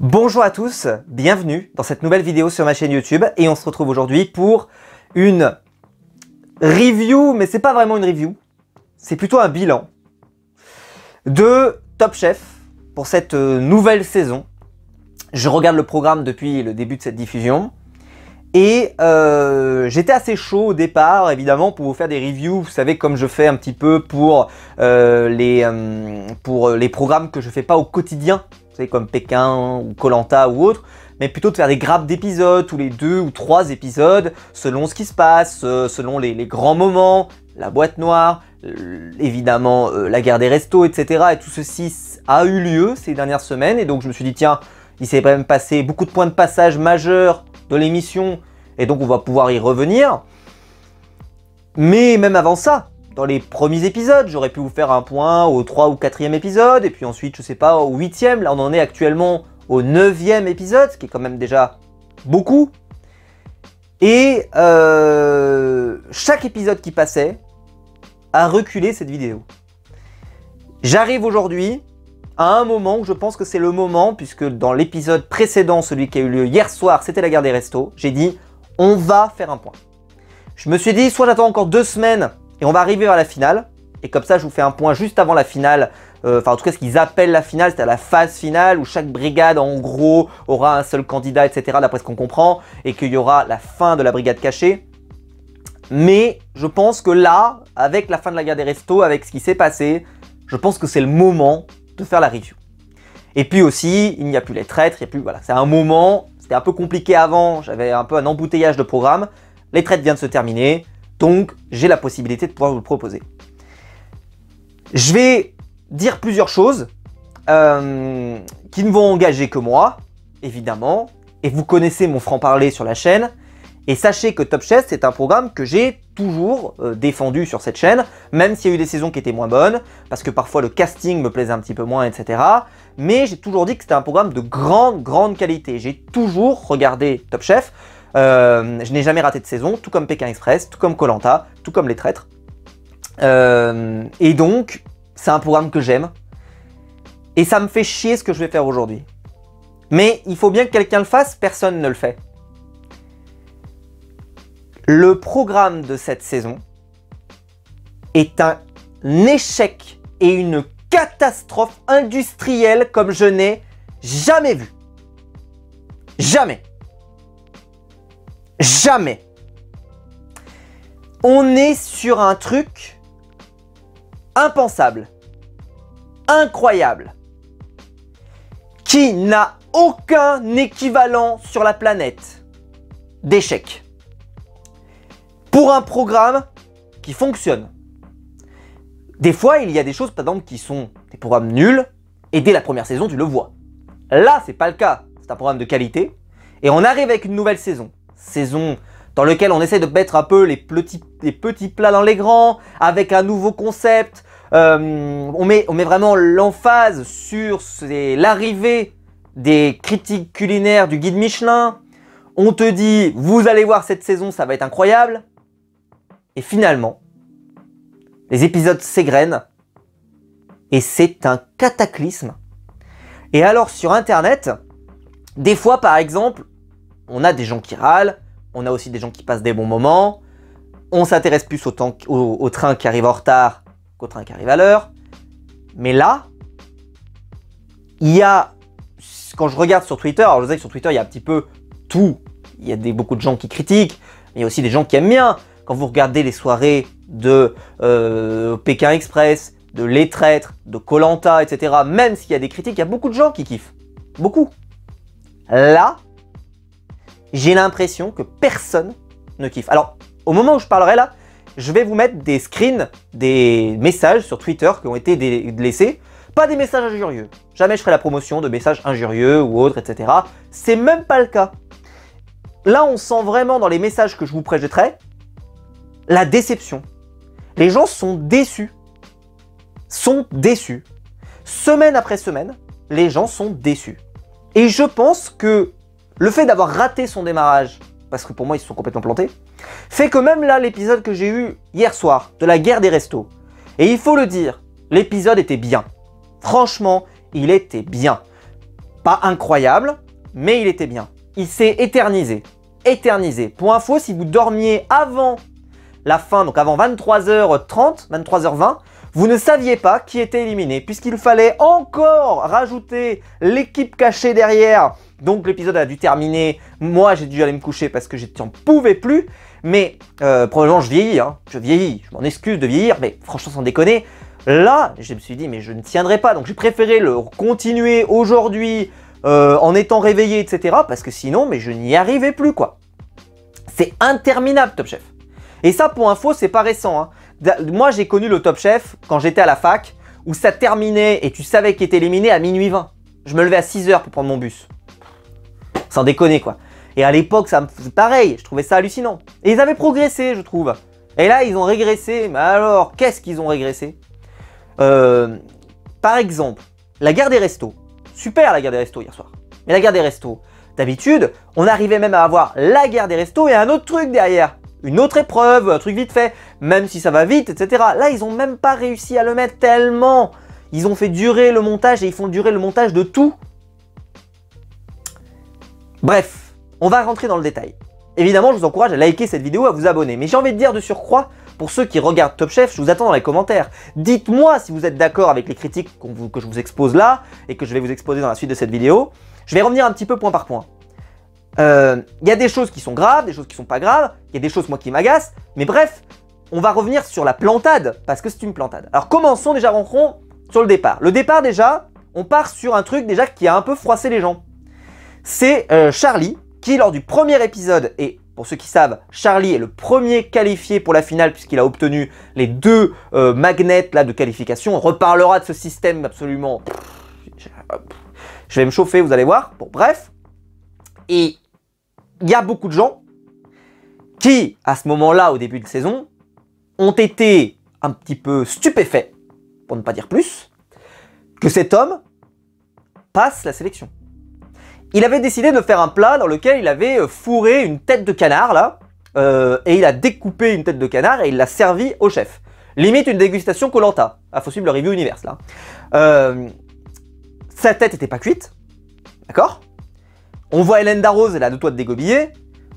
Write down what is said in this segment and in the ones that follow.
Bonjour à tous, bienvenue dans cette nouvelle vidéo sur ma chaîne YouTube et on se retrouve aujourd'hui pour une review, mais c'est pas vraiment une review, c'est plutôt un bilan de Top Chef pour cette nouvelle saison. Je regarde le programme depuis le début de cette diffusion et j'étais assez chaud au départ évidemment pour vous faire des reviews, vous savez, comme je fais un petit peu pour les programmes que je fais pas au quotidien. Vous savez, comme Pékin ou Koh-Lanta ou autre, mais plutôt de faire des grappes d'épisodes, tous les 2 ou 3 épisodes, selon ce qui se passe, selon les grands moments, la boîte noire, évidemment la guerre des restos, etc. Et tout ceci a eu lieu ces dernières semaines, et donc je me suis dit, tiens, il s'est quand même passé beaucoup de points de passage majeurs de l'émission, et donc on va pouvoir y revenir. Mais même avant ça, dans les premiers épisodes, j'aurais pu vous faire un point au 3 ou 4e épisode, et puis ensuite, je sais pas, au 8e. Là, on en est actuellement au 9e épisode, ce qui est quand même déjà beaucoup. Et chaque épisode qui passait a reculé cette vidéo. J'arrive aujourd'hui à un moment où je pense que c'est le moment, puisque dans l'épisode précédent, celui qui a eu lieu hier soir, c'était la guerre des restos, j'ai dit, on va faire un point. Je me suis dit, soit j'attends encore 2 semaines, et on va arriver vers la finale, et comme ça je vous fais un point juste avant la finale, enfin en tout cas ce qu'ils appellent la finale, c'est à la phase finale où chaque brigade en gros aura un seul candidat, etc. d'après ce qu'on comprend, et qu'il y aura la fin de la brigade cachée. Mais je pense que là, avec la fin de la guerre des restos, avec ce qui s'est passé, je pense que c'est le moment de faire la review. Et puis aussi, il n'y a plus les traîtres, il n'y a plus, voilà, c'est un moment, c'était un peu compliqué avant, j'avais un peu un embouteillage de programme, les traîtres viennent de se terminer. Donc, j'ai la possibilité de pouvoir vous le proposer. Je vais dire plusieurs choses qui ne vont engager que moi, évidemment. Et vous connaissez mon franc-parler sur la chaîne. Et sachez que Top Chef, c'est un programme que j'ai toujours défendu sur cette chaîne, même s'il y a eu des saisons qui étaient moins bonnes, parce que parfois le casting me plaisait un petit peu moins, etc. Mais j'ai toujours dit que c'était un programme de grande qualité. J'ai toujours regardé Top Chef. Je n'ai jamais raté de saison, tout comme Pékin Express, tout comme Koh-Lanta, tout comme les traîtres. Et donc, c'est un programme que j'aime. Et ça me fait chier ce que je vais faire aujourd'hui. Mais il faut bien que quelqu'un le fasse, personne ne le fait. Le programme de cette saison est un échec et une catastrophe industrielle comme je n'ai jamais vu. Jamais. Jamais. On est sur un truc impensable, incroyable, qui n'a aucun équivalent sur la planète d'échec. Pour un programme qui fonctionne. Des fois, il y a des choses, par exemple, qui sont des programmes nuls, et dès la première saison, tu le vois. Là, c'est pas le cas. C'est un programme de qualité, et on arrive avec une nouvelle saison. Saison dans laquelle on essaie de mettre un peu les petits plats dans les grands, avec un nouveau concept. On met vraiment l'emphase sur l'arrivée des critiques culinaires du guide Michelin. On te dit, vous allez voir cette saison, ça va être incroyable. Et finalement, les épisodes s'égrènent et c'est un cataclysme. Et alors sur Internet, des fois par exemple, on a des gens qui râlent, on a aussi des gens qui passent des bons moments, on s'intéresse plus au train qui arrive en retard qu'au train qui arrive à l'heure. Mais là, il y a, quand je regarde sur Twitter, alors je sais que sur Twitter il y a un petit peu tout, il y a beaucoup de gens qui critiquent, mais il y a aussi des gens qui aiment bien. Quand vous regardez les soirées de Pékin Express, de Les Traîtres, de Koh-Lanta, etc., même s'il y a des critiques, il y a beaucoup de gens qui kiffent. Beaucoup. Là, j'ai l'impression que personne ne kiffe. Alors, au moment où je parlerai là, je vais vous mettre des screens, des messages sur Twitter qui ont été laissés. Pas des messages injurieux. Jamais je ferai la promotion de messages injurieux ou autres, etc. C'est même pas le cas. Là, on sent vraiment dans les messages que je vous projetterai la déception. Les gens sont déçus. Sont déçus. Semaine après semaine, les gens sont déçus. Et je pense que le fait d'avoir raté son démarrage, parce que pour moi ils se sont complètement plantés, fait que même là, l'épisode que j'ai eu hier soir, de la guerre des restos, et il faut le dire, l'épisode était bien. Franchement, il était bien. Pas incroyable, mais il était bien. Il s'est éternisé. Éternisé. Pour info, si vous dormiez avant la fin, donc avant 23h30, 23h20, vous ne saviez pas qui était éliminé, puisqu'il fallait encore rajouter l'équipe cachée derrière. Donc l'épisode a dû terminer, moi j'ai dû aller me coucher parce que j'en pouvais plus, mais probablement je vieillis, hein. Je vieillis, je m'en excuse de vieillir, mais franchement sans déconner, là je me suis dit mais je ne tiendrai pas, donc j'ai préféré le continuer aujourd'hui en étant réveillé, etc. Parce que sinon, mais je n'y arrivais plus quoi. C'est interminable Top Chef. Et ça pour info, c'est pas récent, hein. Moi j'ai connu le Top Chef quand j'étais à la fac, où ça terminait et tu savais qu'il était éliminé à minuit 20. Je me levais à 6 h pour prendre mon bus. Sans déconner quoi. Et à l'époque, ça me faisait pareil, je trouvais ça hallucinant. Et ils avaient progressé, je trouve. Et là, ils ont régressé. Mais alors, qu'est-ce qu'ils ont régressé? Par exemple, la guerre des restos. Super la guerre des restos hier soir. Mais la guerre des restos, d'habitude, on arrivait même à avoir la guerre des restos et un autre truc derrière. Une autre épreuve, un truc vite fait, même si ça va vite, etc. Là, ils n'ont même pas réussi à le mettre tellement. Ils ont fait durer le montage et ils font durer le montage de tout. Bref, on va rentrer dans le détail. Évidemment, je vous encourage à liker cette vidéo, à vous abonner. Mais j'ai envie de dire de surcroît, pour ceux qui regardent Top Chef, je vous attends dans les commentaires. Dites-moi si vous êtes d'accord avec les critiques que je vous expose là et que je vais vous exposer dans la suite de cette vidéo. Je vais revenir un petit peu point par point. Il y a des choses qui sont graves, des choses qui sont pas graves, il y a des choses moi qui m'agacent, mais bref, on va revenir sur la plantade, parce que c'est une plantade. Alors commençons déjà, rentrons sur le départ. Le départ déjà, on part sur un truc déjà qui a un peu froissé les gens. C'est Charlie, qui lors du premier épisode, et pour ceux qui savent, Charlie est le premier qualifié pour la finale puisqu'il a obtenu les 2 magnets là, de qualification. On reparlera de ce système absolument... Je vais me chauffer, vous allez voir. Bon, bref. Et il y a beaucoup de gens qui, à ce moment-là, au début de saison, ont été un petit peu stupéfaits, pour ne pas dire plus, que cet homme passe la sélection. Il avait décidé de faire un plat dans lequel il avait fourré une tête de canard, là, et il a découpé une tête de canard et il l'a servi au chef. Limite une dégustation Koh-Lanta. Ah, faut suivre le review Universe, là. Sa tête n'était pas cuite, d'accord? On voit Hélène Darroze, elle a 2 doigts de dégobiller.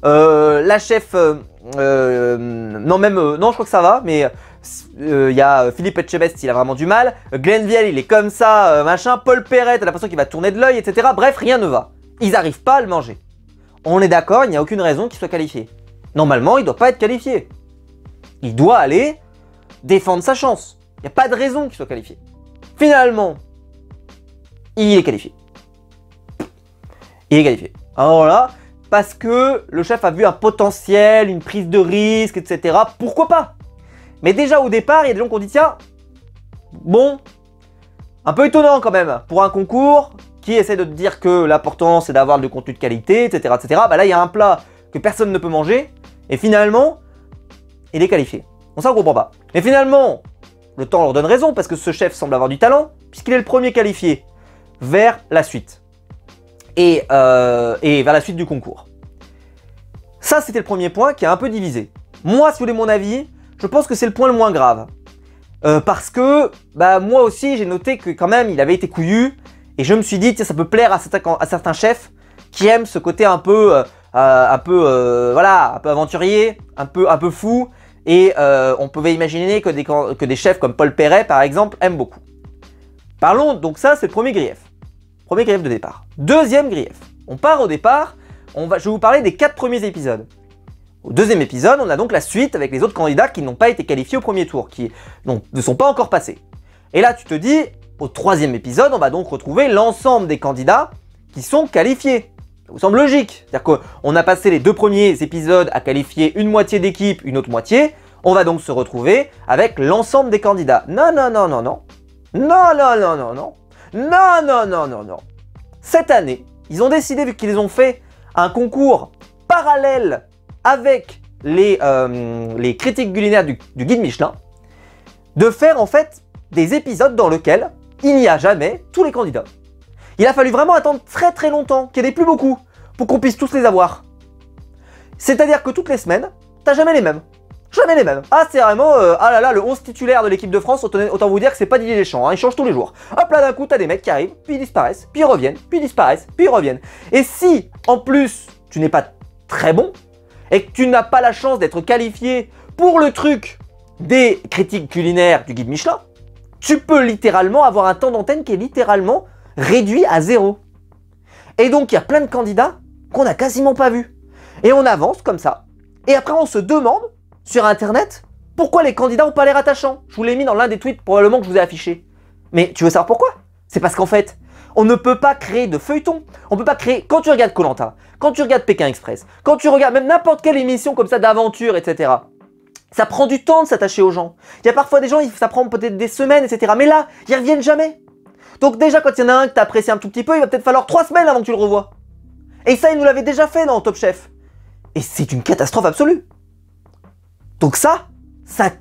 La chef, non, je crois que ça va, mais il y a Philippe Etchebest, il a vraiment du mal. Glenn Viel, il est comme ça, machin. Paul Perret, t'as l'impression qu'il va tourner de l'œil, etc. Bref, rien ne va. Ils n'arrivent pas à le manger. On est d'accord, il n'y a aucune raison qu'il soit qualifié. Normalement, il ne doit pas être qualifié. Il doit aller défendre sa chance. Il n'y a pas de raison qu'il soit qualifié. Finalement, il est qualifié. Il est qualifié. Alors là, parce que le chef a vu un potentiel, une prise de risque, etc. Pourquoi pas? Mais déjà au départ, il y a des gens qui ont dit tiens, bon, un peu étonnant quand même, pour un concours qui essaie de te dire que l'important c'est d'avoir du contenu de qualité, etc. etc. Bah là, il y a un plat que personne ne peut manger, et finalement, il est qualifié. Bon, ça on comprend pas. Mais finalement, le temps leur donne raison, parce que ce chef semble avoir du talent, puisqu'il est le premier qualifié vers la suite. Et vers la suite du concours. Ça, c'était le premier point qui a un peu divisé. Moi, si vous voulez mon avis, je pense que c'est le point le moins grave. Parce que, bah, moi aussi, j'ai noté que quand même, il avait été couillu. Et je me suis dit, tiens, ça peut plaire à certains chefs qui aiment ce côté un peu voilà, un peu aventurier, un peu fou. Et on pouvait imaginer que des chefs comme Paul Perret, par exemple, aiment beaucoup. Parlons, donc ça, c'est le premier grief. Premier grief de départ. Deuxième grief. On part au départ, je vais vous parler des 4 premiers épisodes. Au deuxième épisode, on a donc la suite avec les autres candidats qui n'ont pas été qualifiés au premier tour, qui ne sont pas encore passés. Et là, tu te dis, au troisième épisode, on va donc retrouver l'ensemble des candidats qui sont qualifiés. Ça vous semble logique? C'est-à-dire qu'on a passé les 2 premiers épisodes à qualifier une moitié d'équipe, une autre moitié. On va donc se retrouver avec l'ensemble des candidats. Non, non, non, non, non. Non, non, non, non, non. Non, non, non, non, non. Cette année, ils ont décidé, vu qu'ils ont fait un concours parallèle avec les critiques culinaires du guide Michelin, de faire en fait des épisodes dans lesquels il n'y a jamais tous les candidats. Il a fallu vraiment attendre très très longtemps, qu'il n'y en ait plus beaucoup, pour qu'on puisse tous les avoir. C'est-à-dire que toutes les semaines, t'as jamais les mêmes. Jamais les mêmes. Ah, c'est vraiment, ah là là, le 11 titulaire de l'équipe de France, autant vous dire que c'est pas Didier Deschamps, hein, il change tous les jours. Hop là, d'un coup, t'as des mecs qui arrivent, puis ils disparaissent, puis ils reviennent, puis ils disparaissent, puis ils reviennent. Et si, en plus, tu n'es pas très bon, et que tu n'as pas la chance d'être qualifié pour le truc des critiques culinaires du guide Michelin, tu peux littéralement avoir un temps d'antenne qui est littéralement réduit à 0. Et donc, il y a plein de candidats qu'on n'a quasiment pas vus. Et on avance comme ça. Et après, on se demande, sur Internet, pourquoi les candidats n'ont pas l'air attachants. Je vous l'ai mis dans l'un des tweets probablement que je vous ai affiché. Mais tu veux savoir pourquoi? C'est parce qu'en fait, on ne peut pas créer de feuilleton. On peut pas créer... Quand tu regardes Koh-Lanta, quand tu regardes Pékin Express, quand tu regardes même n'importe quelle émission comme ça d'aventure, etc., ça prend du temps de s'attacher aux gens. Il y a parfois des gens, ça prend peut-être des semaines, etc. Mais là, ils reviennent jamais. Donc déjà, quand il y en a un que tu apprécies un tout petit peu, il va peut-être falloir 3 semaines avant que tu le revoies. Et ça, il nous l'avait déjà fait dans Top Chef. Et c'est une catastrophe absolue. Donc ça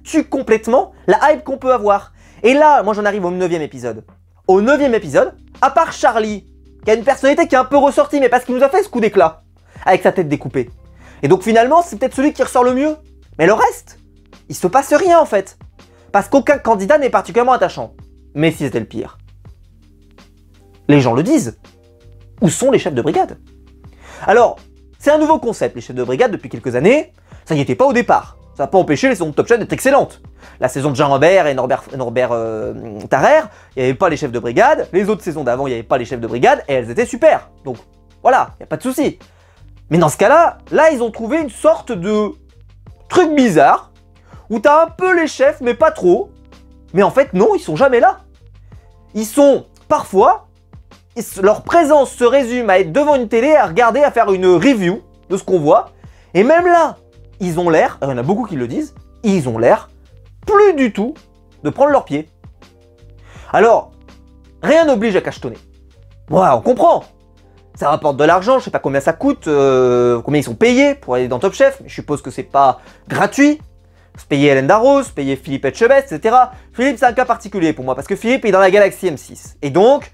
tue complètement la hype qu'on peut avoir. Et là, moi j'en arrive au 9e épisode. Au 9e épisode, à part Charlie, qui a une personnalité qui est un peu ressortie, mais parce qu'il nous a fait ce coup d'éclat, avec sa tête découpée. Et donc finalement, c'est peut-être celui qui ressort le mieux. Mais le reste, il se passe rien en fait. Parce qu'aucun candidat n'est particulièrement attachant. Mais si c'était le pire. Les gens le disent. Où sont les chefs de brigade? Alors, c'est un nouveau concept, les chefs de brigade, depuis quelques années. Ça n'y était pas au départ. Ça n'a pas empêché les saisons de Top Chef d'être excellentes. La saison de Jean Robert et Norbert Tarrer, il n'y avait pas les chefs de brigade. Les autres saisons d'avant, il n'y avait pas les chefs de brigade et elles étaient super. Donc voilà, il n'y a pas de souci. Mais dans ce cas-là, là, ils ont trouvé une sorte de truc bizarre où tu as un peu les chefs, mais pas trop. Mais en fait, non, ils sont jamais là. Ils sont parfois, leur présence se résume à être devant une télé, à regarder, à faire une review de ce qu'on voit. Et même là, ils ont l'air, il y en a beaucoup qui le disent, ils ont l'air plus du tout de prendre leurs pieds. Alors, rien n'oblige à cachetonner. Ouais, on comprend. Ça rapporte de l'argent, je sais pas combien ça coûte, combien ils sont payés pour aller dans Top Chef, mais je suppose que c'est pas gratuit. Se payer Hélène Darroze, payer Philippe Etchebest, etc. Philippe, c'est un cas particulier pour moi, parce que Philippe est dans la galaxie M6. Et donc,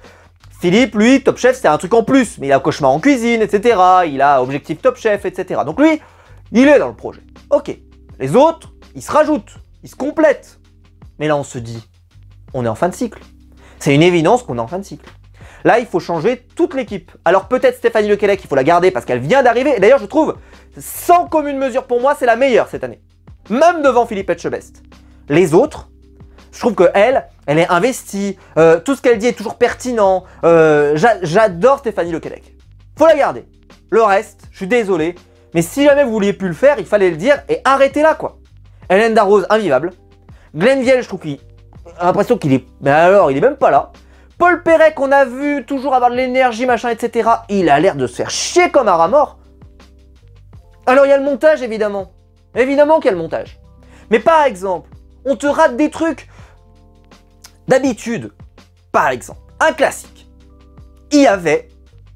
Philippe, lui, Top Chef, c'est un truc en plus. Mais il a Cauchemar en cuisine, etc. Il a Objectif Top Chef, etc. Donc lui, il est dans le projet. Ok. Les autres, ils se rajoutent, ils se complètent. Mais là, on se dit, on est en fin de cycle. C'est une évidence qu'on est en fin de cycle. Là, il faut changer toute l'équipe. Alors peut-être Stéphanie Lequelec, il faut la garder parce qu'elle vient d'arriver. Et d'ailleurs, je trouve, sans commune mesure pour moi, c'est la meilleure cette année. Même devant Philippe Etchebest. Les autres, je trouve qu'elle est investie. Tout ce qu'elle dit est toujours pertinent. J'adore Stéphanie Lequelec. Faut la garder. Le reste, je suis désolé. Mais si jamais vous vouliez plus le faire, il fallait le dire et arrêtez là, quoi. Hélène Darroze, invivable. Glenn Viel, je trouve qu'il a l'impression qu'il est... Mais alors, il est même pas là. Paul Perret, qu'on a vu toujours avoir de l'énergie, machin, etc. Il a l'air de se faire chier comme un rat mort. Alors, il y a le montage, évidemment. Évidemment qu'il y a le montage. Mais par exemple, on te rate des trucs. D'habitude, par exemple, un classique. Il y avait...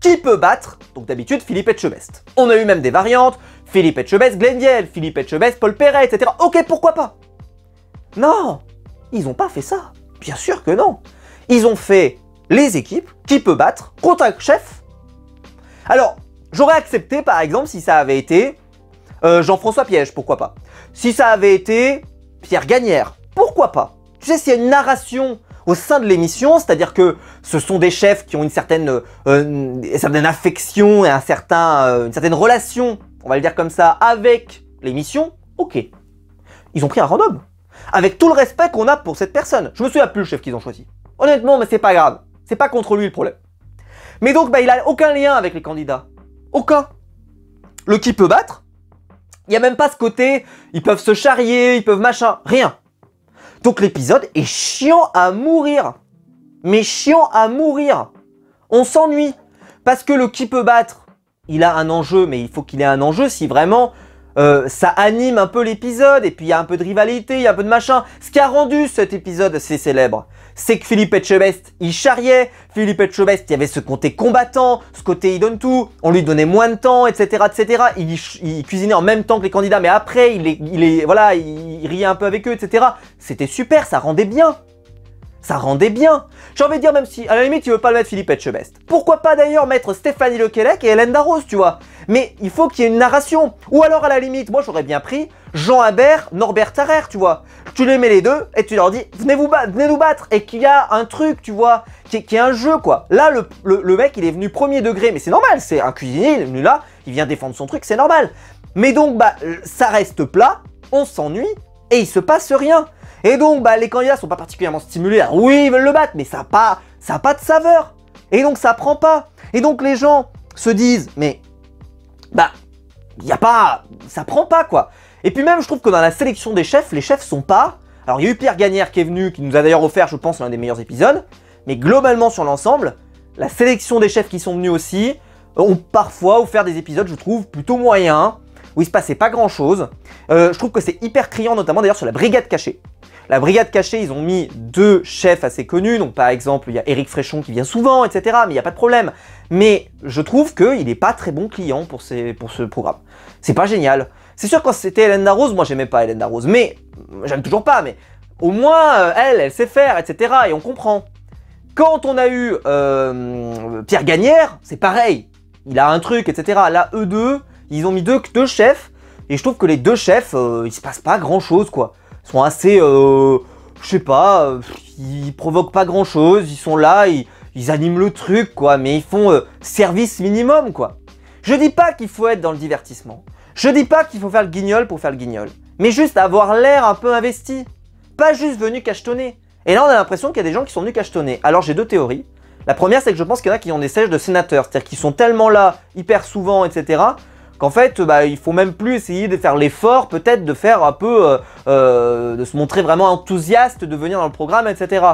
Qui peut battre? Donc d'habitude, Philippe Etchebest. On a eu même des variantes. Philippe Etchebest, Glenn Viel, Philippe Etchebest, Paul Perret, etc. Ok, pourquoi pas? Non, ils n'ont pas fait ça. Bien sûr que non. Ils ont fait les équipes, qui peut battre, contre un chef. Alors, j'aurais accepté, par exemple, si ça avait été Jean-François Piège, pourquoi pas. Si ça avait été Pierre Gagnère, pourquoi pas. Tu sais, s'il y a une narration au sein de l'émission, c'est-à-dire que ce sont des chefs qui ont une certaine affection et une certaine relation, on va le dire comme ça, avec l'émission, ok. Ils ont pris un random. Avec tout le respect qu'on a pour cette personne. Je me souviens plus le chef qu'ils ont choisi. Honnêtement, mais c'est pas grave. C'est pas contre lui le problème. Mais donc, il a aucun lien avec les candidats. Aucun. Le qui peut battre, il n'y a même pas ce côté, ils peuvent se charrier, ils peuvent machin, rien. Donc l'épisode est chiant à mourir. Mais chiant à mourir. On s'ennuie. Parce que le qui peut battre, il a un enjeu, mais il faut qu'il ait un enjeu si vraiment ça anime un peu l'épisode. Et puis il y a un peu de rivalité, il y a un peu de machin. Ce qui a rendu cet épisode assez célèbre, c'est que Philippe Etchebest, il charriait. Philippe Etchebest, il y avait ce côté combattant, ce côté il donne tout. On lui donnait moins de temps, etc. etc. Il cuisinait en même temps que les candidats, mais après, il riait un peu avec eux, etc. C'était super, ça rendait bien. ça rendait bien. J'ai envie de dire, même si, à la limite, tu veux pas le mettre Philippe Etchebest. Pourquoi pas d'ailleurs mettre Stéphanie Lequelec et Hélène Darroze, tu vois. Mais il faut qu'il y ait une narration. Ou alors, à la limite, moi, j'aurais bien pris Jean Habert, Norbert Tarrer, tu vois. Tu les mets les deux et tu leur dis, venez nous battre. Et qu'il y a un truc, tu vois, qui est un jeu, quoi. Là, le mec, il est venu premier degré, mais c'est normal, c'est un cuisinier, il est venu là, il vient défendre son truc, c'est normal. Mais donc, bah, ça reste plat, on s'ennuie et il se passe rien. Et donc, bah, les candidats sont pas particulièrement stimulés. Alors, oui, ils veulent le battre, mais ça a pas de saveur. Et donc, ça prend pas. Et donc, les gens se disent, mais, bah, ça prend pas, quoi. Et puis même, je trouve que dans la sélection des chefs, les chefs sont pas... Alors, il y a eu Pierre Gagnère qui est venu, qui nous a d'ailleurs offert, je pense, l'un des meilleurs épisodes. Mais globalement, sur l'ensemble, la sélection des chefs qui sont venus aussi ont parfois offert des épisodes, je trouve, plutôt moyens, où il se passait pas grand-chose. Je trouve que c'est hyper criant, notamment d'ailleurs sur la Brigade Cachée. La Brigade Cachée, ils ont mis 2 chefs assez connus, donc par exemple, il y a Éric Fréchon qui vient souvent, etc., mais il n'y a pas de problème. Mais je trouve qu'il n'est pas très bon client pour ce programme. C'est pas génial. C'est sûr, quand c'était Hélène Darroze, moi j'aimais pas Hélène Darroze, mais j'aime toujours pas, mais au moins, elle sait faire, etc., et on comprend. Quand on a eu Pierre Gagnère, c'est pareil. Il a un truc, etc. Là, eux deux, ils ont mis deux chefs, et je trouve que les 2 chefs, il se passe pas grand-chose, quoi. Ils sont assez, je sais pas, ils provoquent pas grand-chose, ils sont là, ils animent le truc, quoi, mais ils font service minimum, quoi. Je dis pas qu'il faut être dans le divertissement. Je dis pas qu'il faut faire le guignol pour faire le guignol. Mais juste avoir l'air un peu investi. Pas juste venu cachetonner. Et là, on a l'impression qu'il y a des gens qui sont venus cachetonner. Alors, j'ai 2 théories. La première, c'est que je pense qu'il y en a qui ont des sièges de sénateurs. C'est-à-dire qu'ils sont tellement là, hyper souvent, etc., qu'en fait, bah, il faut même plus essayer de faire l'effort, peut-être, de faire un peu, de se montrer vraiment enthousiaste, de venir dans le programme, etc.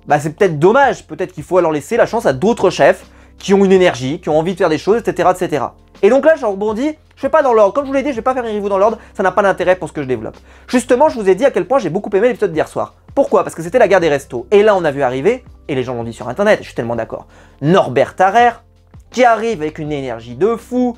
Bah, c'est peut-être dommage. Peut-être qu'il faut alors laisser la chance à d'autres chefs qui ont une énergie, qui ont envie de faire des choses, etc., etc. Et donc là, je rebondis, je fais pas dans l'ordre. Comme je vous l'ai dit, je vais pas faire une review dans l'ordre, ça n'a pas d'intérêt pour ce que je développe. Justement, je vous ai dit à quel point j'ai beaucoup aimé l'épisode d'hier soir. Pourquoi? Parce que c'était la guerre des restos. Et là, on a vu arriver, et les gens l'ont dit sur internet, je suis tellement d'accord, Norbert Tarrer, qui arrive avec une énergie de fou.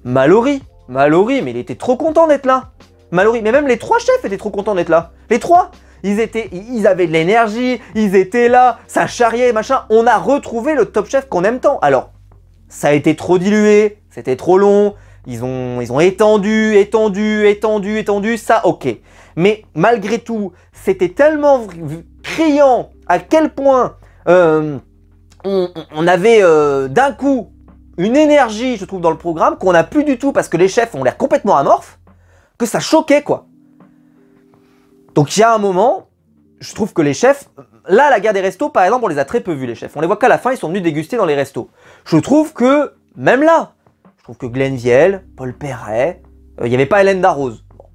Mallory, mais il était trop content d'être là. Mallory, mais même les 3 chefs étaient trop contents d'être là. Les 3, ils avaient de l'énergie, ils étaient là, ça charriait, machin. On a retrouvé le Top Chef qu'on aime tant. Alors, ça a été trop dilué, c'était trop long, ils ont étendu, ça ok. Mais malgré tout, c'était tellement criant à quel point on avait d'un coup une énergie, je trouve, dans le programme qu'on n'a plus du tout parce que les chefs ont l'air complètement amorphes, que ça choquait, quoi. Donc il y a un moment, je trouve que les chefs, là, la guerre des restos, par exemple, on les a très peu vus, les chefs. On les voit qu'à la fin, ils sont venus déguster dans les restos. Je trouve que, même là, je trouve que Glenn Vielle, Paul Perret, il n'y avait pas Hélène Darroze. Bon.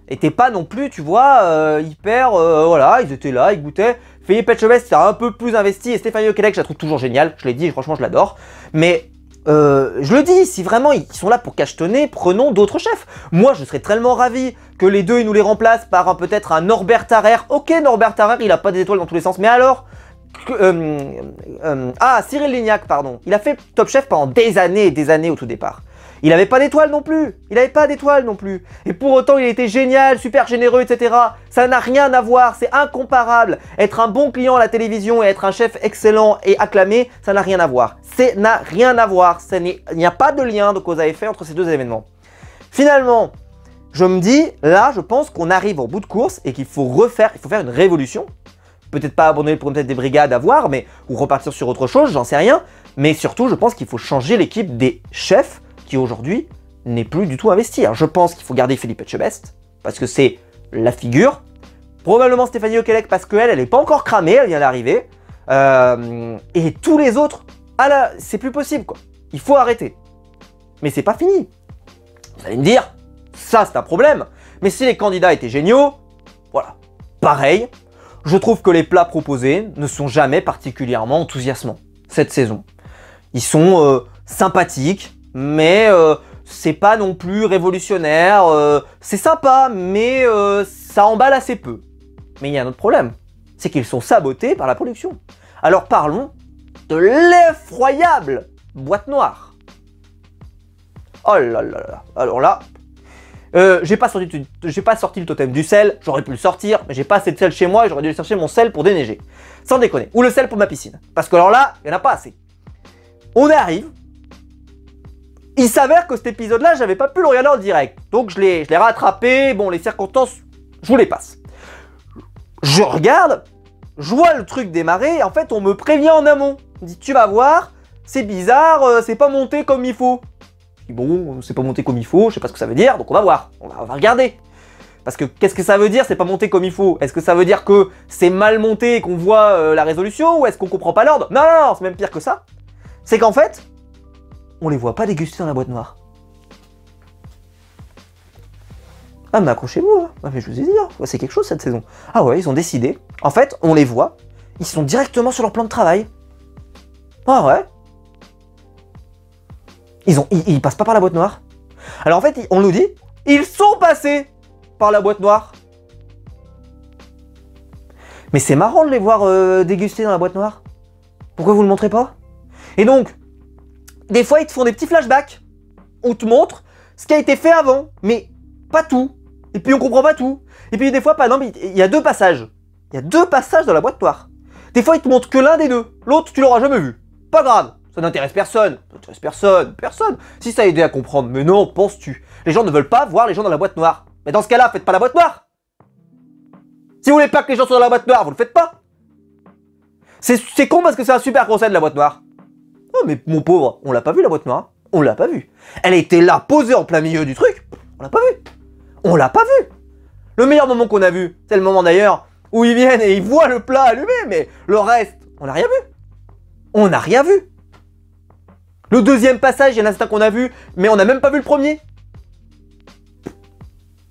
Étaient pas non plus, tu vois, hyper, voilà, ils étaient là, ils goûtaient. Philippe Etchebest, c'est un peu plus investi, et Stéphanie Lequelec, je la trouve toujours géniale, je l'ai dit, et franchement, je l'adore. Mais, je le dis, si vraiment ils sont là pour cachetonner, prenons d'autres chefs. Moi, je serais tellement ravi que les 2, ils nous les remplacent par peut-être un Norbert Tarrer. Ok, Norbert Tarrer, il a pas des étoiles dans tous les sens, mais alors... Cyril Lignac, pardon. Il a fait Top Chef pendant des années et des années au tout départ. Il n'avait pas d'étoiles non plus. Et pour autant, il était génial, super généreux, etc. Ça n'a rien à voir, c'est incomparable. Être un bon client à la télévision et être un chef excellent et acclamé, ça n'a rien à voir. Il n'y a pas de lien de cause à effet entre ces 2 événements. Finalement, je me dis, là, je pense qu'on arrive au bout de course et qu'il faut faire une révolution. Peut-être pas abandonner peut-être des brigades à voir, ou repartir sur autre chose, j'en sais rien. Mais surtout, je pense qu'il faut changer l'équipe des chefs qui aujourd'hui n'est plus du tout investi. Alors, je pense qu'il faut garder Philippe Etchebest, parce que c'est la figure. Probablement Stéphanie Lequelec, parce qu'elle n'est pas encore cramée, elle vient d'arriver. Et tous les autres, c'est plus possible, quoi. Il faut arrêter. Mais c'est pas fini. Vous allez me dire, ça c'est un problème. Mais si les candidats étaient géniaux, voilà, pareil. Je trouve que les plats proposés ne sont jamais particulièrement enthousiasmants cette saison. Ils sont sympathiques, mais c'est pas non plus révolutionnaire. C'est sympa, mais ça emballe assez peu. Mais il y a un autre problème, c'est qu'ils sont sabotés par la production. Alors parlons de l'effroyable boîte noire. Oh là là là. Alors là, J'ai pas sorti le totem du sel, j'aurais pu le sortir, mais j'ai pas assez de sel chez moi et j'aurais dû aller chercher mon sel pour déneiger. Sans déconner. Ou le sel pour ma piscine. Parce que alors là, il n'y en a pas assez. On arrive. Il s'avère que cet épisode-là, j'avais pas pu le regarder en direct. Donc je l'ai rattrapé. Bon, les circonstances, je vous les passe. Je regarde, je vois le truc démarrer. En fait, on me prévient en amont. On me dit, tu vas voir, c'est bizarre, c'est pas monté comme il faut. Je dis, bon, c'est pas monté comme il faut, je sais pas ce que ça veut dire, donc on va voir. On va regarder. Parce que qu'est-ce que ça veut dire, c'est pas monté comme il faut? Est-ce que ça veut dire que c'est mal monté et qu'on voit la résolution? Ou est-ce qu'on comprend pas l'ordre? Non, non, non, c'est même pire que ça. C'est qu'en fait, on les voit pas déguster dans la boîte noire. Ah mais accrochez-vous, hein. Ah, mais je vous ai dit, hein, c'est quelque chose cette saison. Ah ouais, ils ont décidé. En fait, on les voit, ils sont directement sur leur plan de travail. Ah ouais. Ils passent pas par la boîte noire. Alors en fait, on nous dit, ils sont passés par la boîte noire. Mais c'est marrant de les voir déguster dans la boîte noire. Pourquoi vous le montrez pas? Et donc, des fois, ils te font des petits flashbacks. On te montre ce qui a été fait avant, mais pas tout. Et puis, on comprend pas tout. Et puis, des fois, par exemple, il y a deux passages. Il y a deux passages dans la boîte noire. Des fois, ils te montrent que l'un des deux. L'autre, tu l'auras jamais vu. Pas grave. Ça n'intéresse personne. Ça n'intéresse personne. Personne. Si ça a aidé à comprendre. Mais non, penses-tu? Les gens ne veulent pas voir les gens dans la boîte noire. Mais dans ce cas-là, faites pas la boîte noire. Si vous voulez pas que les gens soient dans la boîte noire, vous le faites pas. C'est con parce que c'est un super conseil de la boîte noire. Oh mais mon pauvre, on l'a pas vu la boîte noire, on l'a pas vu. Elle était là, posée en plein milieu du truc, on l'a pas vu. On l'a pas vu. Le meilleur moment qu'on a vu, c'est le moment d'ailleurs où ils viennent et ils voient le plat allumé, mais le reste, on n'a rien vu. On n'a rien vu. Le deuxième passage, il y en a certains qu'on a vu, mais on n'a même pas vu le premier.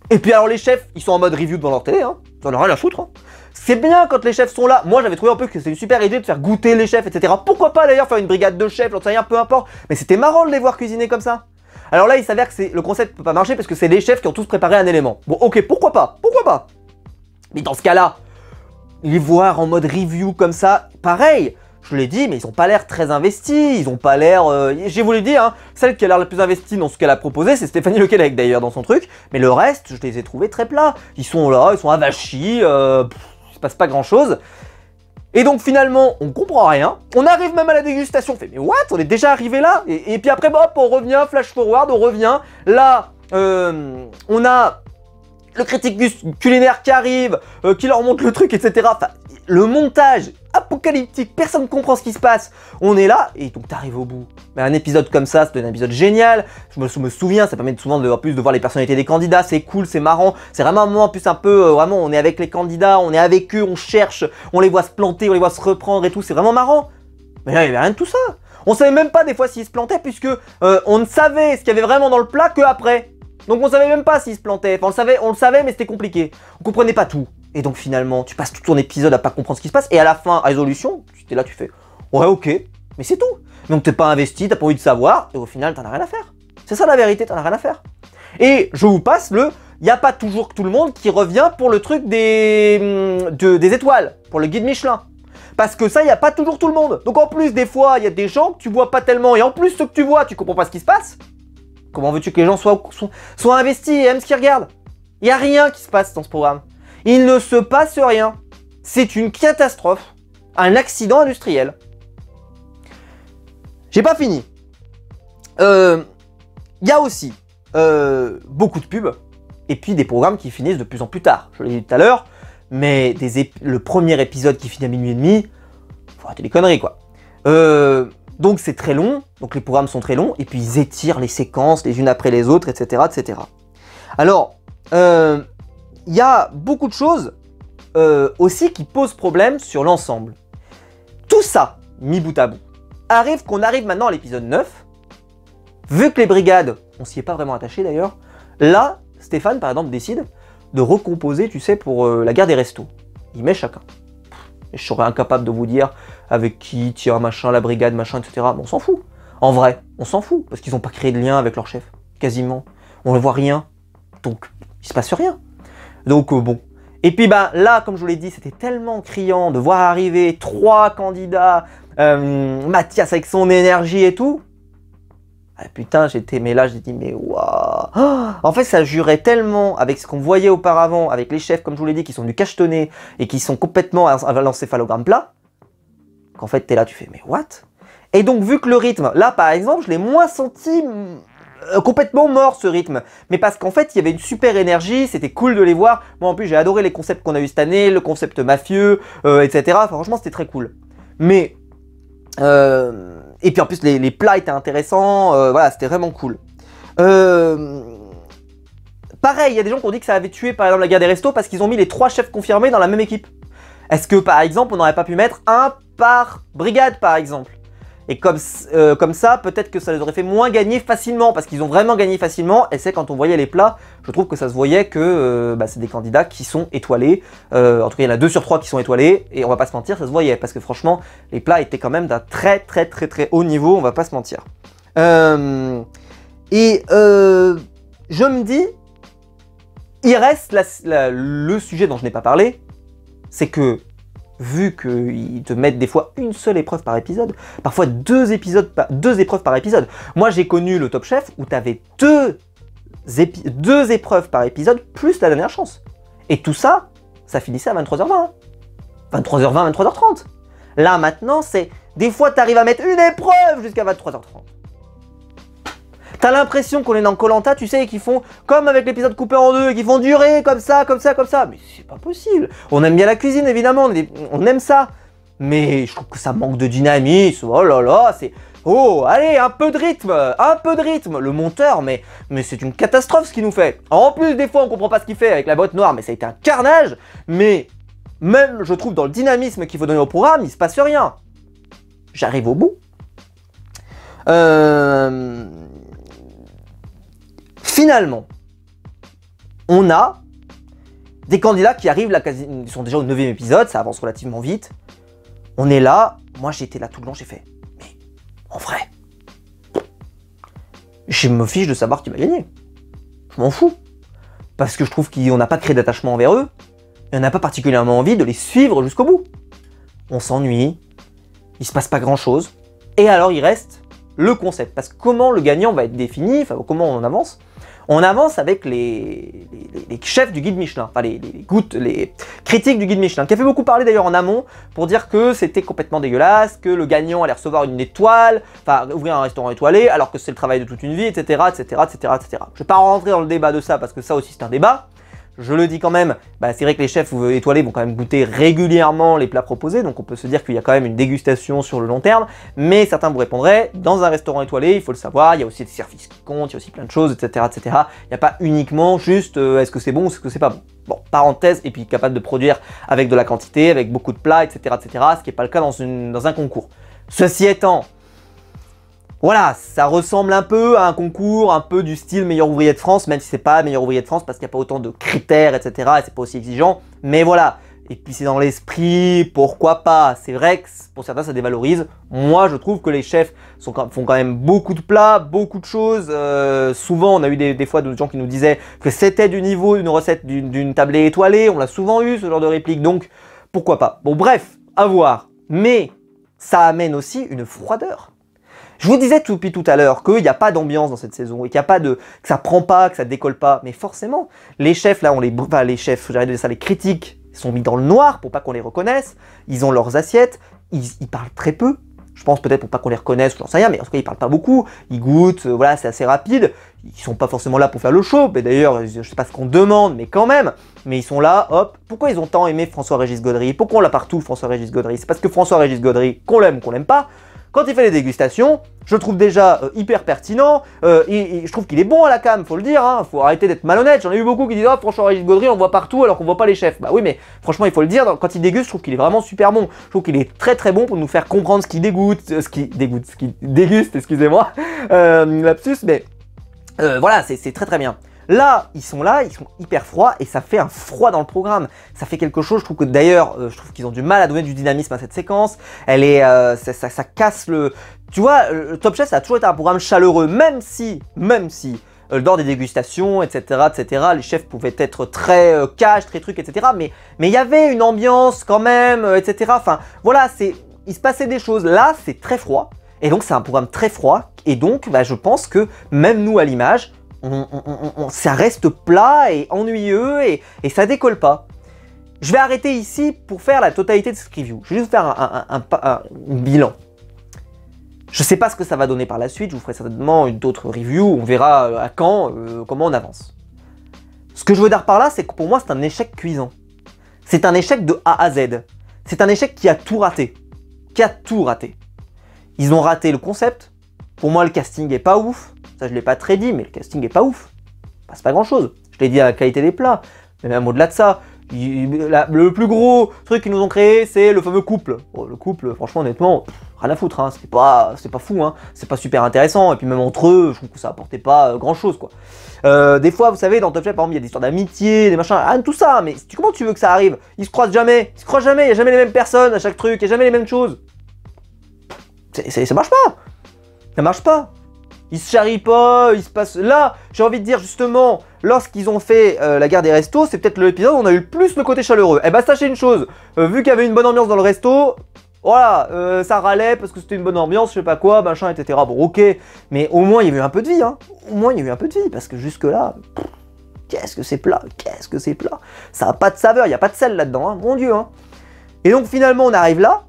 Et puis alors les chefs, ils sont en mode review devant leur télé, hein. Ils en ont rien à foutre, hein. C'est bien quand les chefs sont là. Moi, j'avais trouvé un peu que c'était une super idée de faire goûter les chefs, etc. Pourquoi pas d'ailleurs faire une brigade de chefs, j'en sais rien, peu importe. Mais c'était marrant de les voir cuisiner comme ça. Alors là, il s'avère que le concept peut pas marcher parce que c'est les chefs qui ont tous préparé un élément. Bon, ok, pourquoi pas? Pourquoi pas? Mais dans ce cas-là, les voir en mode review comme ça, pareil. Je l'ai dit, mais ils ont pas l'air très investis. Ils ont pas l'air... J'ai voulu dire, hein, celle qui a l'air la plus investie dans ce qu'elle a proposé, c'est Stéphanie Lequelec d'ailleurs dans son truc. Mais le reste, je les ai trouvés très plats. Ils sont là, ils sont avachis. Il se passe pas grand-chose. Et donc finalement, on comprend rien. On arrive même à la dégustation. On fait, mais what? On est déjà arrivé là? Et puis après, hop, on revient, flash forward, on revient. Là, on a le critique culinaire qui arrive, qui leur montre le truc, etc. Enfin, le montage apocalyptique, personne ne comprend ce qui se passe. On est là, et donc t'arrives au bout. Mais un épisode comme ça, c'est un épisode génial. Je me souviens, ça permet souvent en plus de voir les personnalités des candidats, c'est cool, c'est marrant. C'est vraiment un moment en plus un peu, vraiment, on est avec les candidats, on est avec eux, on cherche, on les voit se planter, on les voit se reprendre et tout, c'est vraiment marrant. Mais là, il n'y avait rien de tout ça. On savait même pas des fois s'ils se plantaient, puisque on ne savait ce qu'il y avait vraiment dans le plat que après. Donc on savait même pas s'ils se plantaient. Enfin, on le savait, mais c'était compliqué. On comprenait pas tout. Et donc finalement, tu passes tout ton épisode à pas comprendre ce qui se passe. Et à la fin, résolution, tu es là, tu fais ouais, ok, mais c'est tout. Donc t'es pas investi, t'as pas envie de savoir. Et au final, t'en as rien à faire. C'est ça la vérité, t'en as rien à faire. Et je vous passe il n'y a pas toujours tout le monde qui revient pour le truc des étoiles, pour le guide Michelin. Parce que ça, il n'y a pas toujours tout le monde. Donc en plus, des fois, il y a des gens que tu vois pas tellement. Et en plus, ceux que tu vois, tu comprends pas ce qui se passe. Comment veux-tu que les gens soient investis et aiment ce qu'ils regardent? Il n'y a rien qui se passe dans ce programme. Il ne se passe rien. C'est une catastrophe. Un accident industriel. J'ai pas fini. Il y a aussi beaucoup de pubs. Et puis des programmes qui finissent de plus en plus tard. Je l'ai dit tout à l'heure. Mais le premier épisode qui finit à minuit et demi, faut arrêter les conneries quoi. Donc c'est très long, donc les programmes sont très longs, et puis ils étirent les séquences les unes après les autres, etc. etc. Alors, il y a beaucoup de choses aussi qui posent problème sur l'ensemble. Tout ça, mis bout à bout, qu'on arrive maintenant à l'épisode 9, vu que les brigades, on s'y est pas vraiment attaché d'ailleurs, là, Stéphane par exemple décide de recomposer, tu sais, pour la guerre des restos. Il met chacun. Et je serais incapable de vous dire avec qui, tiens, machin, la brigade, machin, etc. Mais on s'en fout. En vrai, on s'en fout. Parce qu'ils n'ont pas créé de lien avec leur chef. Quasiment. On ne voit rien. Donc, il se passe rien. Donc, bon. Et puis, bah, là, comme je vous l'ai dit, c'était tellement criant de voir arriver 3 candidats, Mathias avec son énergie et tout. Ah, putain, mais là, j'ai dit, mais waouh. En fait, ça jurait tellement avec ce qu'on voyait auparavant, avec les chefs, comme je vous l'ai dit, qui sont du cachetonné et qui sont complètement à l'encéphalogramme plat, qu'en fait, t'es là, tu fais, mais what? Et donc, vu que le rythme, là, par exemple, je l'ai moins senti complètement mort, ce rythme. Mais parce qu'en fait, il y avait une super énergie, c'était cool de les voir. Moi, en plus, j'ai adoré les concepts qu'on a eu cette année, le concept mafieux, etc. Enfin, franchement, c'était très cool. Mais... et puis en plus les plats étaient intéressants, voilà, c'était vraiment cool. Pareil, il y a des gens qui ont dit que ça avait tué par exemple la guerre des restos parce qu'ils ont mis les 3 chefs confirmés dans la même équipe. Est-ce que par exemple on n'aurait pas pu mettre un par brigade par exemple? Et comme ça, peut-être que ça les aurait fait moins gagner facilement, parce qu'ils ont vraiment gagné facilement, et c'est quand on voyait les plats, je trouve que ça se voyait que c'est des candidats qui sont étoilés, en tout cas il y en a 2 sur 3 qui sont étoilés, et on va pas se mentir, ça se voyait, parce que franchement, les plats étaient quand même d'un très haut niveau, on va pas se mentir. Je me dis, il reste le sujet dont je n'ai pas parlé, c'est que vu qu'ils te mettent des fois une seule épreuve par épisode, parfois 2 épreuves par épisode. Moi j'ai connu le Top Chef où tu avais 2 épreuves par épisode plus la dernière chance. Et tout ça, ça finissait à 23h20. 23h20, 23h30. Là maintenant, c'est des fois tu arrives à mettre une épreuve jusqu'à 23h30. T'as l'impression qu'on est dans Koh-Lanta, tu sais, et qu'ils font comme avec l'épisode coupé en 2, et qu'ils font durer comme ça. Mais c'est pas possible. On aime bien la cuisine, évidemment, on aime ça. Mais je trouve que ça manque de dynamisme. Oh là là, c'est... Oh, allez, un peu de rythme. Le monteur, mais c'est une catastrophe ce qu'il nous fait. En plus, des fois, on comprend pas ce qu'il fait avec la boîte noire, mais ça a été un carnage. Mais même, je trouve, dans le dynamisme qu'il faut donner au programme, il se passe rien. J'arrive au bout. Finalement, on a des candidats qui arrivent, ils sont déjà au 9e épisode, ça avance relativement vite. On est là, moi j'étais là tout le long, j'ai fait, mais en vrai, je me fiche de savoir qui va gagner. Je m'en fous. Parce que je trouve qu'on n'a pas créé d'attachement envers eux, et on n'a pas particulièrement envie de les suivre jusqu'au bout. On s'ennuie, il se passe pas grand chose, et alors il reste le concept. Parce que comment le gagnant va être défini, enfin comment on avance? On avance avec les chefs du guide Michelin, enfin les critiques du guide Michelin, qui a fait beaucoup parler d'ailleurs en amont pour dire que c'était complètement dégueulasse, que le gagnant allait recevoir une étoile, enfin ouvrir un restaurant étoilé, alors que c'est le travail de toute une vie, etc. Je vais pas rentrer dans le débat de ça parce que ça aussi c'est un débat. Je le dis quand même, c'est vrai que les chefs étoilés vont quand même goûter régulièrement les plats proposés, donc on peut se dire qu'il y a quand même une dégustation sur le long terme, mais certains vous répondraient, dans un restaurant étoilé, il faut le savoir, il y a aussi des services qui comptent, il y a aussi plein de choses, etc. Il n'y a pas uniquement juste est-ce que c'est bon ou est-ce que c'est pas bon. Bon, parenthèse, et puis capable de produire avec de la quantité, avec beaucoup de plats, etc. ce qui n'est pas le cas dans un concours. Ceci étant, voilà, ça ressemble un peu à un concours, un peu du style meilleur ouvrier de France, même si c'est pas meilleur ouvrier de France parce qu'il n'y a pas autant de critères, etc. et c'est pas aussi exigeant, mais voilà. Et puis c'est dans l'esprit, pourquoi pas? C'est vrai que pour certains ça dévalorise. Moi je trouve que les chefs font quand même beaucoup de plats, beaucoup de choses. Souvent on a eu des fois des gens qui nous disaient que c'était du niveau d'une recette d'une tablée étoilée. On l'a souvent eu ce genre de réplique, donc pourquoi pas? Bon bref, à voir. Mais ça amène aussi une froideur. Je vous disais depuis tout à l'heure qu'il n'y a pas d'ambiance dans cette saison et qu'il n'y a pas que ça prend pas, que ça décolle pas. Mais forcément, les chefs là, les critiques sont mis dans le noir pour pas qu'on les reconnaisse. Ils ont leurs assiettes, ils parlent très peu. Je pense peut-être pour pas qu'on les reconnaisse, j'en sais rien, mais en tout cas ils parlent pas beaucoup. Ils goûtent, voilà, c'est assez rapide. Ils sont pas forcément là pour faire le show. Mais d'ailleurs, je sais pas ce qu'on demande, mais quand même. Mais ils sont là, hop. Pourquoi ils ont tant aimé François-Régis Gaudry? Pourquoi on l'a partout, François-Régis Gaudry? C'est parce que François-Régis Gaudry, qu'on l'aime ou qu'on l'aime pas, quand il fait les dégustations, je le trouve déjà hyper pertinent, je trouve qu'il est bon à la cam, faut le dire, hein, faut arrêter d'être malhonnête. J'en ai eu beaucoup qui disent « Ah, François-Régis Gaudry, on le voit partout alors qu'on voit pas les chefs ». Bah oui, mais franchement, il faut le dire, quand il déguste, je trouve qu'il est vraiment super bon. Je trouve qu'il est très bon pour nous faire comprendre ce qu'il déguste, excusez-moi, lapsus, mais voilà, c'est très bien. Là, ils sont hyper froids et ça fait un froid dans le programme. Ça fait quelque chose, je trouve que d'ailleurs, je trouve qu'ils ont du mal à donner du dynamisme à cette séquence. Elle est, ça casse le... Tu vois, le Top Chef, ça a toujours été un programme chaleureux, même si lors des dégustations, etc., les chefs pouvaient être très cash, très trucs, etc. Mais il y avait une ambiance quand même, etc. Enfin, voilà, il se passait des choses. Là, c'est très froid. Et donc c'est un programme très froid, et donc bah, je pense que même nous à l'image, ça reste plat et ennuyeux, et ça décolle pas. Je vais arrêter ici pour faire la totalité de cette review. Je vais juste faire un bilan. Je sais pas ce que ça va donner par la suite, je vous ferai certainement d'autres reviews, on verra à quand, comment on avance. Ce que je veux dire par là, c'est que pour moi c'est un échec cuisant. C'est un échec de A à Z. C'est un échec qui a tout raté. Qui a tout raté. Ils ont raté le concept. Pour moi, le casting est pas ouf. Ça, je l'ai pas très dit, mais le casting est pas ouf. C'est pas grand chose. Je l'ai dit à la qualité des plats. Mais même au-delà de ça, le plus gros truc qu'ils nous ont créé, c'est le fameux couple. Oh, le couple, franchement, honnêtement, rien à foutre. Hein. C'est pas fou. Hein. C'est pas super intéressant. Et puis même entre eux, je trouve que ça apportait pas grand-chose, quoi. Des fois, vous savez, dans Top Chef, par exemple, il y a des histoires d'amitié, des machins, tout ça. Mais comment tu veux que ça arrive? Ils se croisent jamais. Ils se croisent jamais. Il n'y a jamais les mêmes personnes à chaque truc. Il n'y a jamais les mêmes choses. Ça marche pas. Ça marche pas. Ils se charrient pas, il se passe... Là, j'ai envie de dire justement, lorsqu'ils ont fait la guerre des restos, c'est peut-être l'épisode où on a eu le plus le côté chaleureux. Eh bah sachez une chose, vu qu'il y avait une bonne ambiance dans le resto, voilà, ça râlait parce que c'était une bonne ambiance, je sais pas quoi, machin, etc. Bon, ok, mais au moins il y a eu un peu de vie, hein. Au moins il y a eu un peu de vie, parce que jusque-là, qu'est-ce que c'est plat, qu'est-ce que c'est plat. Ça a pas de saveur, il n'y a pas de sel là-dedans, hein, mon Dieu, hein. Et donc finalement on arrive là,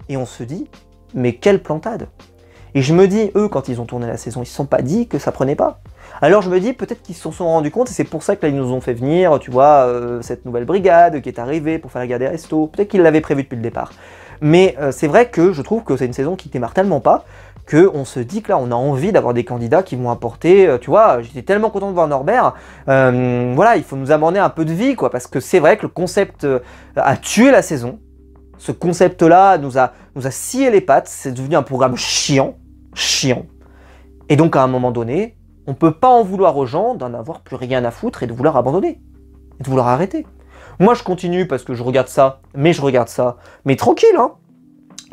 et on se dit, mais quelle plantade. Et je me dis, eux, quand ils ont tourné la saison, ils se sont pas dit que ça prenait pas. Alors je me dis, peut-être qu'ils se sont rendus compte, et c'est pour ça que là, ils nous ont fait venir, tu vois, cette nouvelle brigade qui est arrivée pour faire la guerre des restos. Peut-être qu'ils l'avaient prévu depuis le départ. Mais c'est vrai que je trouve que c'est une saison qui démarre tellement pas, qu'on se dit que là, on a envie d'avoir des candidats qui vont apporter, tu vois, j'étais tellement content de voir Norbert, voilà, il faut nous amener un peu de vie, quoi, parce que c'est vrai que le concept a tué la saison. Ce concept-là nous a scié les pattes, c'est devenu un programme chiant. Et donc à un moment donné, on peut pas en vouloir aux gens d'en avoir plus rien à foutre et de vouloir abandonner, et de vouloir arrêter. Moi je continue parce que je regarde ça, mais tranquille, hein.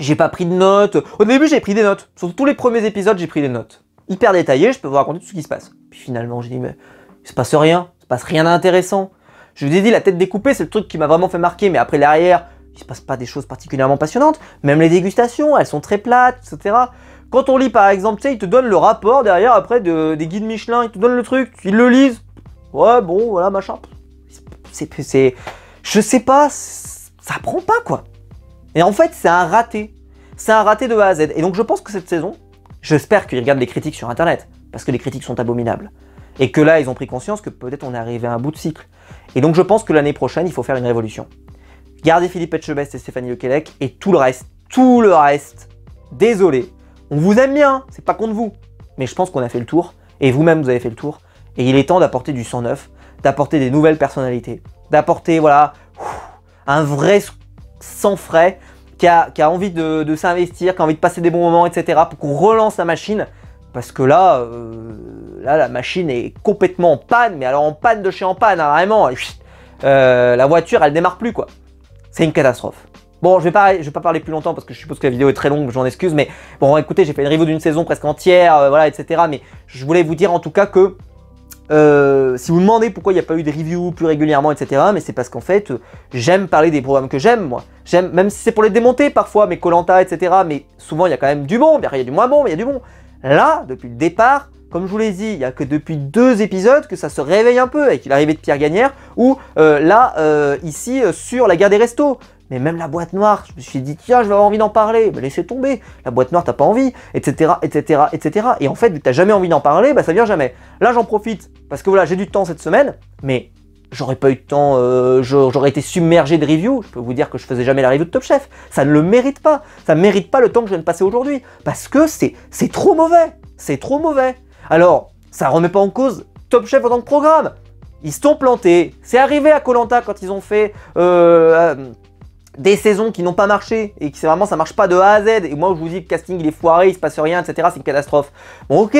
J'ai pas pris de notes. Au début j'ai pris des notes, sur tous les premiers épisodes j'ai pris des notes. Hyper détaillées, je peux vous raconter tout ce qui se passe. Puis finalement j'ai dit mais il se passe rien, il se passe rien d'intéressant. Je vous ai dit la tête découpée c'est le truc qui m'a vraiment fait marquer, mais après derrière, il se passe pas des choses particulièrement passionnantes. Même les dégustations, elles sont très plates, etc. Quand on lit par exemple, tu sais, ils te donnent le rapport derrière après des guides Michelin, ils te donnent le truc, ils le lisent. Ouais, bon, voilà, machin. Je sais pas, ça prend pas quoi. Et en fait, c'est un raté. C'est un raté de A à Z. Et donc je pense que cette saison, j'espère qu'ils regardent les critiques sur internet, parce que les critiques sont abominables. Et que là, ils ont pris conscience que peut-être on est arrivé à un bout de cycle. Et donc je pense que l'année prochaine, il faut faire une révolution. Gardez Philippe Etchebest et Stéphanie Lequelec et tout le reste, désolé. On vous aime bien, c'est pas contre vous. Mais je pense qu'on a fait le tour, et vous-même vous avez fait le tour. Et il est temps d'apporter du sang neuf, d'apporter des nouvelles personnalités, d'apporter, voilà, un vrai sang frais, qui a envie de s'investir, qui a envie de passer des bons moments, etc. pour qu'on relance la machine. Parce que là, la machine est complètement en panne, mais alors en panne de chez en panne, hein, vraiment. La voiture, elle démarre plus, quoi. C'est une catastrophe. Bon, je vais pas parler plus longtemps parce que je suppose que la vidéo est très longue, j'en excuse, mais bon, écoutez, j'ai fait une review d'une saison presque entière, voilà, etc. Mais je voulais vous dire en tout cas que si vous me demandez pourquoi il n'y a pas eu de review plus régulièrement, etc., mais c'est parce qu'en fait, j'aime parler des programmes que j'aime, moi. J'aime, même si c'est pour les démonter parfois, mais Koh-Lanta, etc., mais souvent il y a quand même du bon, il y a du moins bon, mais il y a du bon. Là, depuis le départ, comme je vous l'ai dit, il n'y a que depuis 2 épisodes que ça se réveille un peu, avec l'arrivée de Pierre Gagnère, ou ici, sur la guerre des restos. Mais même la boîte noire, je me suis dit, tiens, je vais avoir envie d'en parler. Mais laissez tomber, la boîte noire, t'as pas envie, etc., etc., etc. Et en fait, vu que t'as jamais envie d'en parler, bah ça vient jamais. Là, j'en profite, parce que voilà, j'ai du temps cette semaine, mais j'aurais pas eu de temps, j'aurais été submergé de reviews. Je peux vous dire que je faisais jamais la review de Top Chef. Ça ne le mérite pas. Ça ne mérite pas le temps que je viens de passer aujourd'hui. Parce que c'est trop mauvais. C'est trop mauvais. Alors, ça remet pas en cause Top Chef en tant que programme. Ils se sont plantés. C'est arrivé à Koh-Lanta quand ils ont fait des saisons qui n'ont pas marché et que vraiment ça marche pas de A à Z. Et moi, je vous dis que le casting il est foiré, il se passe rien, etc. C'est une catastrophe. Bon, ok.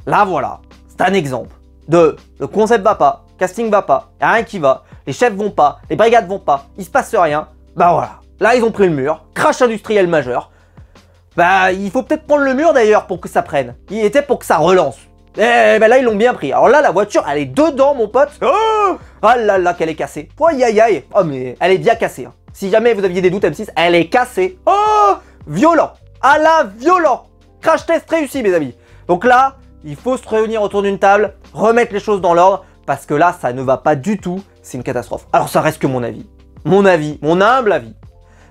Là, voilà. C'est un exemple de le concept va pas. Casting va pas, y a rien qui va, les chefs vont pas, les brigades vont pas, il se passe rien, bah voilà. Là ils ont pris le mur, crash industriel majeur. Bah il faut peut-être prendre le mur d'ailleurs pour que ça prenne. Il était pour que ça relance. Eh ben là ils l'ont bien pris. Alors là la voiture elle est dedans mon pote. Oh ah là là qu'elle est cassée. Oh aïe aïe aïe. Oh mais elle est bien cassée. Hein. Si jamais vous aviez des doutes M6, elle est cassée. Oh violent. Ah là violent. Crash test réussi, mes amis. Donc là, il faut se réunir autour d'une table, remettre les choses dans l'ordre, parce que là, ça ne va pas du tout. C'est une catastrophe. Alors ça reste que mon avis. Mon humble avis.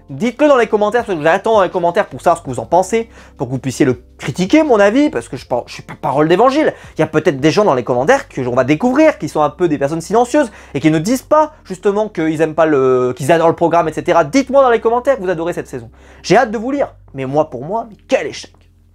Dites-le dans les commentaires, parce que j'attends dans les commentaires pour savoir ce que vous en pensez, pour que vous puissiez le critiquer, mon avis, parce que je suis pas parole d'évangile. Il y a peut-être des gens dans les commentaires que on va découvrir, qui sont un peu des personnes silencieuses, et qui ne disent pas, justement, qu'ils aiment pas qu'ils adorent le programme, etc. Dites-moi dans les commentaires que vous adorez cette saison. J'ai hâte de vous lire. Mais moi, pour moi, mais quel échec!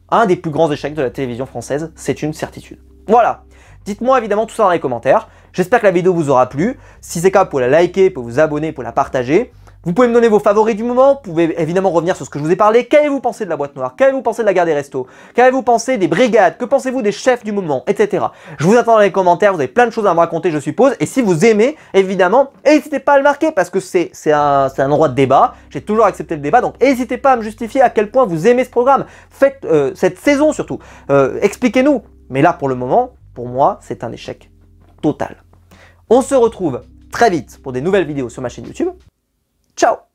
Un des plus grands échecs de la télévision française, c'est une certitude. Voilà. Dites-moi évidemment tout ça dans les commentaires. J'espère que la vidéo vous aura plu. Si c'est le cas, vous pouvez la liker, vous pouvez vous abonner, vous pouvez la partager. Vous pouvez me donner vos favoris du moment, vous pouvez évidemment revenir sur ce que je vous ai parlé. Qu'avez-vous pensé de la boîte noire? Qu'avez-vous pensé de la guerre des restos? Qu'avez-vous pensé des brigades? Que pensez-vous des chefs du moment? Etc. Je vous attends dans les commentaires, vous avez plein de choses à me raconter, je suppose. Et si vous aimez, évidemment, n'hésitez pas à le marquer parce que c'est un endroit de débat. J'ai toujours accepté le débat, donc n'hésitez pas à me justifier à quel point vous aimez ce programme. Faites cette saison surtout. Expliquez-nous. Mais là, pour le moment, pour moi, c'est un échec total. On se retrouve très vite pour des nouvelles vidéos sur ma chaîne YouTube. Ciao!